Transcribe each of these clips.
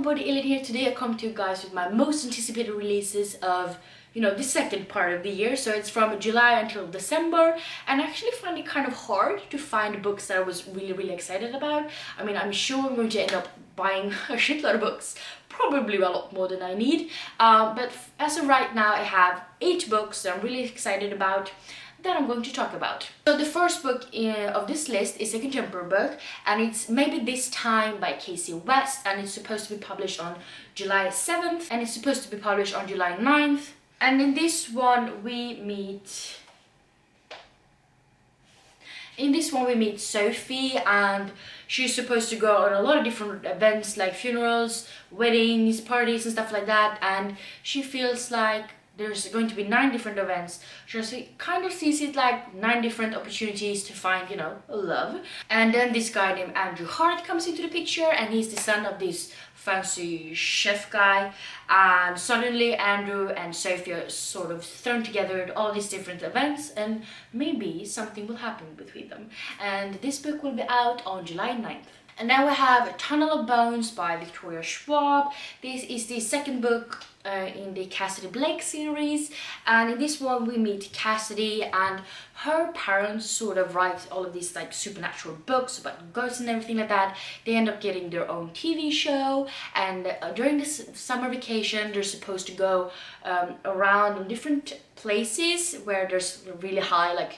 everybody, Ellen here. Today I come to you guys with my most anticipated releases of, the second part of the year. So it's from July until December, and I actually find it kind of hard to find books that I was really excited about. I mean, I'm sure I'm going to end up buying a shitload of books, probably a lot more than I need. But as of right now, I have 8 books that I'm really excited about that I'm going to talk about. So the first book of this list is a contemporary book, and it's Maybe This Time by Casey West, and it's supposed to be published on July 7th, and it's supposed to be published on July 9th. And in this one we meet Sophie, and she's supposed to go on a lot of different events like funerals, weddings, parties and stuff like that, and she feels like there's going to be 9 different events. She kind of sees it like 9 different opportunities to find, love. And then this guy named Andrew Hart comes into the picture, and he's the son of this fancy chef guy. And suddenly Andrew and Sophie are sort of thrown together at all these different events, and maybe something will happen between them. And this book will be out on July 9th. And then we have Tunnel of Bones by Victoria Schwab. This is the second book in the Cassidy Blake series, and in this one we meet Cassidy, and her parents sort of write all of these like supernatural books about ghosts and everything like that. They end up getting their own TV show, and during this summer vacation they're supposed to go around different places where there's really high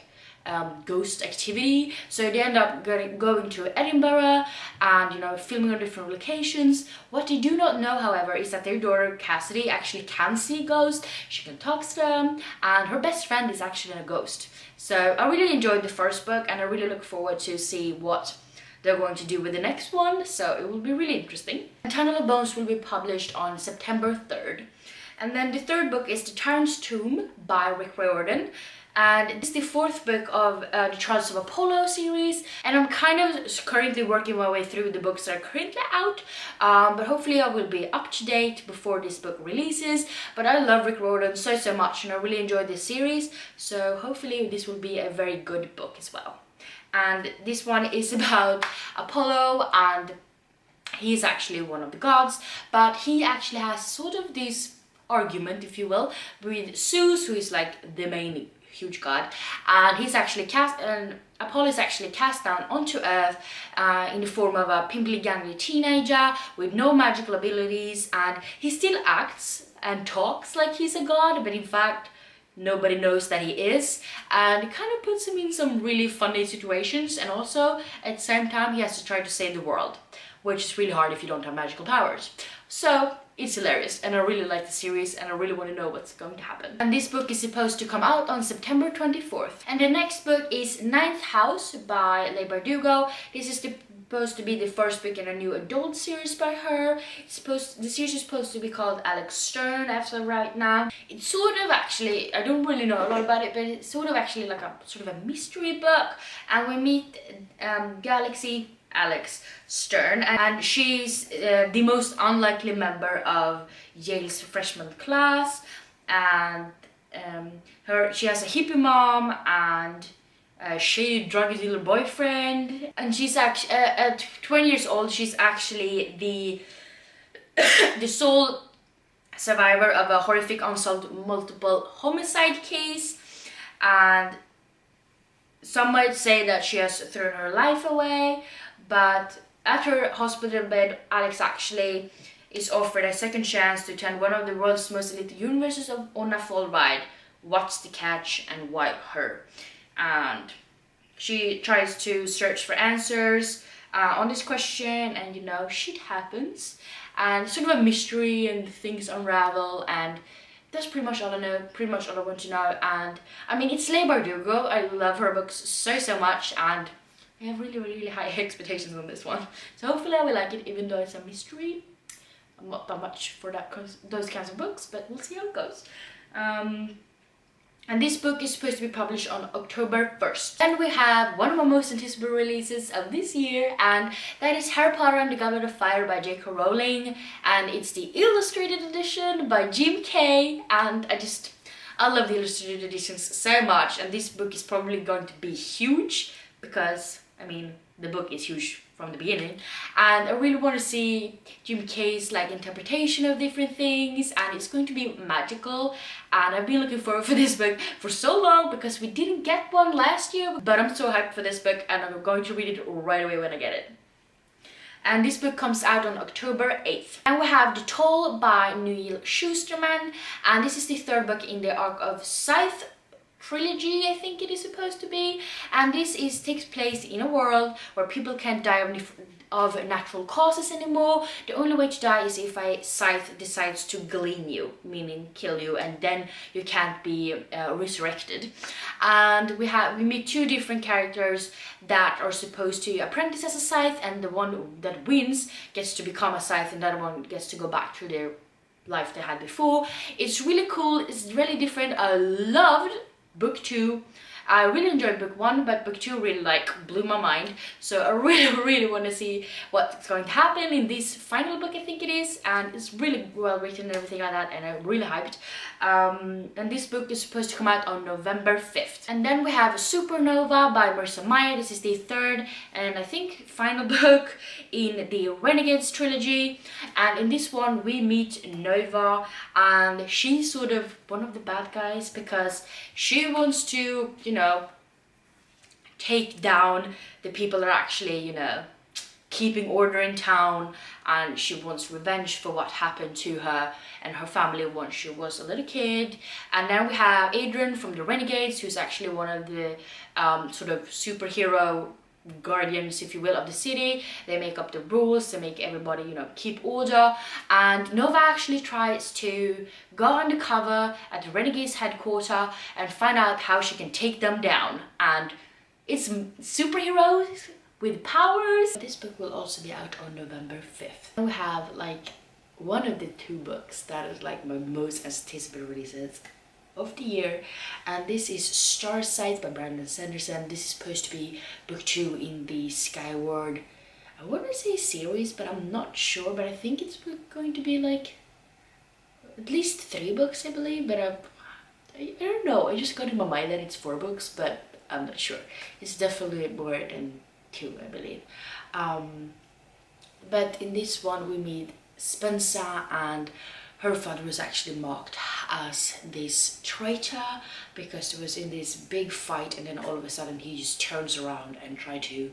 ghost activity. So they end up going to Edinburgh and filming on different locations. What they do not know, however, is that their daughter Cassidy actually can see ghosts. She can talk to them, and her best friend is actually a ghost. So I really enjoyed the first book, and I really look forward to see what they're going to do with the next one. So it will be really interesting. Tunnel of Bones will be published on September 3rd. And then the third book is The Tyrant's Tomb by Rick Riordan. And this is the 4th book of the Trials of Apollo series, and I'm kind of currently working my way through the books that are currently out, but hopefully I will be up to date before this book releases. But I love Rick Riordan so much, and I really enjoyed this series, so hopefully this will be a very good book as well. And this one is about Apollo, and he's actually one of the gods, but he actually has sort of this argument, if you will, with Zeus, who is like the main huge god, and he's actually Apollo is actually cast down onto Earth in the form of a pimply gangly teenager with no magical abilities, and he still acts and talks like he's a god, but in fact nobody knows that he is, and it kind of puts him in some really funny situations, and also at the same time he has to try to save the world, which is really hard if you don't have magical powers. So it's hilarious, and I really like the series, and I really want to know what's going to happen. And this book is supposed to come out on September 24th. And the next book is Ninth House by Leigh Bardugo. This is supposed to be the first book in a new adult series by her. The series is supposed to be called Alex Stern as of right now. It's sort of actually, I don't really know a lot about it, but it's sort of actually like a sort of a mystery book, and we meet Galaxy Alex Stern, and she's the most unlikely member of Yale's freshman class, and she has a hippie mom and a shady drug dealer boyfriend, and she's actually at 20 years old she's actually the sole survivor of a horrific unsolved multiple homicide case, and some might say that she has thrown her life away. But at her hospital bed, Alex actually is offered a second chance to attend one of the world's most elite universities on a full ride. What's the catch, and why her? And she tries to search for answers on this question, and shit happens, and sort of a mystery, and things unravel, and that's pretty much all I know, pretty much all I want to know. And I mean, it's Leigh Bardugo. I love her books so much, and I have really high expectations on this one. So hopefully I will like it, even though it's a mystery. I'm not that much for those kinds of books, but we'll see how it goes. And this book is supposed to be published on October 1st. And we have one of my most anticipated releases of this year, and that is Harry Potter and the Goblet of Fire by J.K. Rowling, and it's the illustrated edition by Jim Kay, and I love the illustrated editions so much, and this book is probably going to be huge because I mean, the book is huge from the beginning, and I really want to see Jim Kay's like interpretation of different things, and it's going to be magical. And I've been looking forward for this book for so long because we didn't get one last year, but I'm so hyped for this book and I'm going to read it right away when I get it. And this book comes out on October 8th. And we have The Toll by Neil Shusterman, and this is the third book in the Arc of Scythe trilogy, I think it is supposed to be. And this takes place in a world where people can't die of natural causes anymore. The only way to die is if a scythe decides to glean you, meaning kill you, and then you can't be resurrected. And we meet two different characters that are supposed to apprentice as a scythe, and the one that wins gets to become a scythe, and the other one gets to go back to their life they had before. It's really cool, it's really different. I loved book 2. I really enjoyed book 1, but book 2 really like blew my mind. So I really want to see what's going to happen in this final book, I think it is, and it's really well written and everything like that, and I'm really hyped. And this book is supposed to come out on November 5th. And then we have Supernova by Marissa Meyer. This is the third and I think final book in the Renegades trilogy, and in this one we meet Nova, and she's sort of one of the bad guys because she wants to, you know, take down the people that are actually, you know, keeping order in town, and she wants revenge for what happened to her and her family when she was a little kid. And then we have Adrian from the Renegades, who's actually one of the sort of superhero guardians, if you will, of the city. They make up the rules, they make everybody, you know, keep order. And Nova actually tries to go undercover at the Renegades headquarters and find out how she can take them down. And it's superheroes with powers. This book will also be out on November 5th. We have like one of the two books that is like my most anticipated releases of the year, and this is Starsight by Brandon Sanderson. This is supposed to be book 2 in the Skyward, I wouldn't say series, but I'm not sure, but I think it's going to be like at least 3 books, I believe, but I don't know, I just got in my mind that it's 4 books, but I'm not sure. It's definitely more than 2, I believe. But in this one we meet Spencer, and her father was actually marked as this traitor because it was in this big fight, and then all of a sudden he just turns around and tries to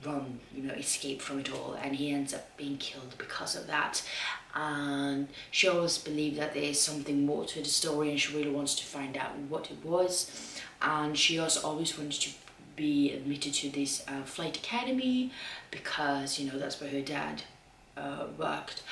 run, you know, escape from it all, and he ends up being killed because of that. And she always believed that there is something more to the story, and she really wants to find out what it was. And she also always wanted to be admitted to this flight academy because, you know, that's where her dad worked,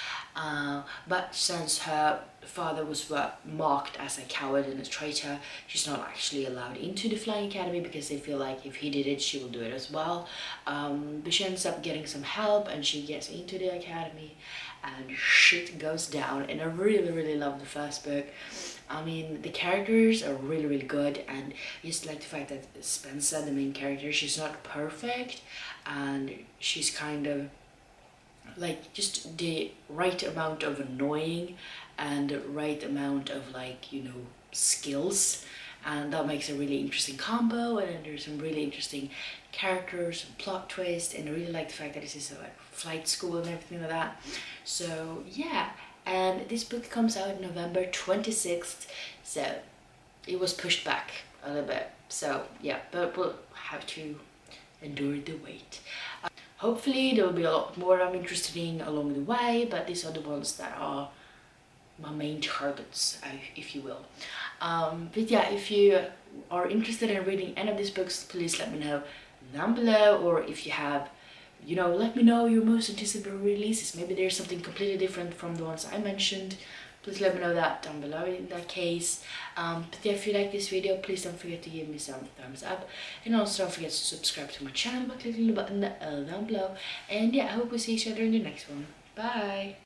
but since her father was marked as a coward and a traitor, she's not actually allowed into the flying academy because they feel like if he did it, she will do it as well. But she ends up getting some help and she gets into the academy and shit goes down. And I really love the first book. I mean, the characters are really good, and I just like the fact that Spencer, the main character, she's not perfect, and she's kind of like just the right amount of annoying and the right amount of, like, you know, skills, and that makes a really interesting combo. And then there's some really interesting characters and plot twists, and I really like the fact that this is a like flight school and everything like that. So yeah, and this book comes out November 26th, so it was pushed back a little bit, so yeah, but we'll have to endure the wait. Hopefully there will be a lot more I'm interested in along the way, but these are the ones that are my main targets, if you will. But yeah, if you are interested in reading any of these books, please let me know down below, or if you have, you know, let me know your most anticipated releases. Maybe there's something completely different from the ones I mentioned. Please let me know that down below in that case. But yeah, if you like this video, please don't forget to give me some thumbs up, and also don't forget to subscribe to my channel by clicking the button down below. And yeah, I hope we see each other in the next one. Bye!